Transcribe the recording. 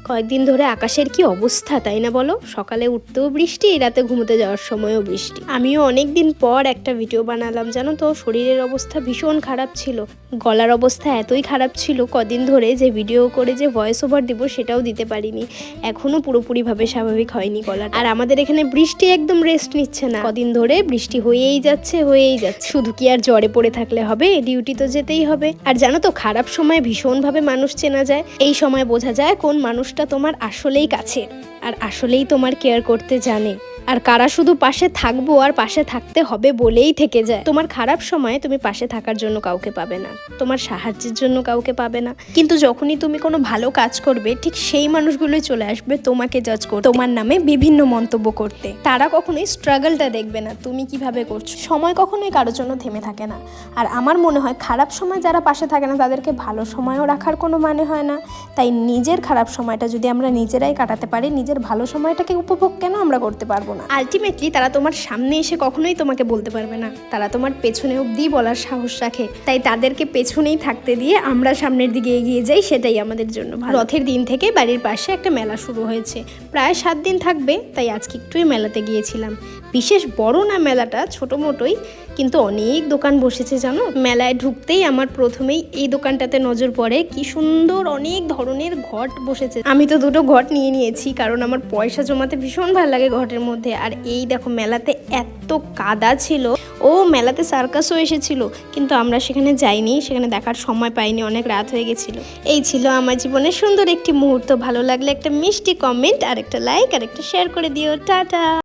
কয়েকদিন ধরে আকাশের কি অবস্থা, তাই না বলো? সকালে উঠতেও বৃষ্টি, রাতে ঘুমোতে যাওয়ার সময়ও বৃষ্টি। আমিও অনেকদিন পর একটা ভিডিও বানালাম, জানো তো শরীরের অবস্থা ভীষণ খারাপ ছিল, গলার অবস্থা এতই খারাপ ছিল কদিন ধরে যে ভিডিও করে যে ভয়েস ওভার দিব সেটাও দিতে পারিনি। এখনো পুরোপুরিভাবে স্বাভাবিক হয়নি গলা। আর আমাদের এখানে বৃষ্টি একদম রেস্ট নিচ্ছে না, কদিন ধরে বৃষ্টি হয়েই যাচ্ছে। শুধু কি আর জ্বরে পড়ে থাকলে হবে? ডিউটি তো যেতেই হবে। আর জানো তো খারাপ সময় ভীষণভাবে মানুষ চেনা যায়। এই সময় বোঝা যায় কোন মানুষটা তোমার আসলেই কাছের আর আসলেই তোমার কেয়ার করতে জানে, আর কারা শুধু পাশে থাকবো আর পাশে থাকতে হবে বলেই থেকে যায়। তোমার খারাপ সময়ে তুমি পাশে থাকার জন্য কাউকে পাবে না, তোমার সাহায্যের জন্য কাউকে পাবে না, কিন্তু যখনই তুমি কোনো ভালো কাজ করবে ঠিক সেই মানুষগুলোই চলে আসবে তোমাকে জাজ করতে, তোমার নামে বিভিন্ন মন্তব্য করতে। তারা কখনোই স্ট্রাগলটা দেখবে না তুমি কিভাবে করছো। সময় কখনোই কারোর জন্য থেমে থাকে না। আর আমার মনে হয় খারাপ সময় যারা পাশে থাকে না তাদেরকে ভালো সময়ও রাখার কোনো মানে হয় না। তাই নিজের খারাপ সময়টা যদি আমরা নিজেরাই কাটাতে পারি, নিজের ভালো সময়টাকে উপভোগ কেন আমরা করতে পারবো না? আলটিমেটলি তারা তোমার সামনে এসে কখনোই তোমাকে বলতে পারবে না, তারা তোমার পেছনে অবধি বলার সাহস রাখে। তাই তাদেরকে পেছনেই থাকতে দিয়ে আমরা সামনের দিকে এগিয়ে যাই, সেটাই আমাদের জন্য ভালো। রথের দিন থেকে বাড়ির পাশে একটা মেলা শুরু হয়েছে, প্রায় 7 দিন থাকবে। তাই আজকে একটুই মেলাতে গিয়েছিলাম। বিশেষ বড় না মেলাটা, ছোট মোটোই, কিন্তু অনেক দোকান বসেছে জানো। মেলায় ঢুকতেই আমার প্রথমেই এই দোকানটাতে নজর পড়ে, কি সুন্দর অনেক ধরনের ঘট বসেছে। আমি তো 2টো ঘট নিয়ে নিয়েছি, কারণ আমার পয়সা জমাতে ভীষণ ভালো লাগে ঘটের মধ্যে। আর এই দেখো মেলাতে এত কাদা ছিল। মেলাতে সার্কাসও এসেছিল, কিন্তু আমরা সেখানে যাইনি, সেখানে দেখার সময় পাইনি, অনেক রাত হয়ে গেছিল। এই ছিল আমার জীবনের সুন্দর একটি মুহূর্ত। ভালো লাগলে একটা মিষ্টি কমেন্ট আর একটা লাইক আর একটা শেয়ার করে দিও। টাটা।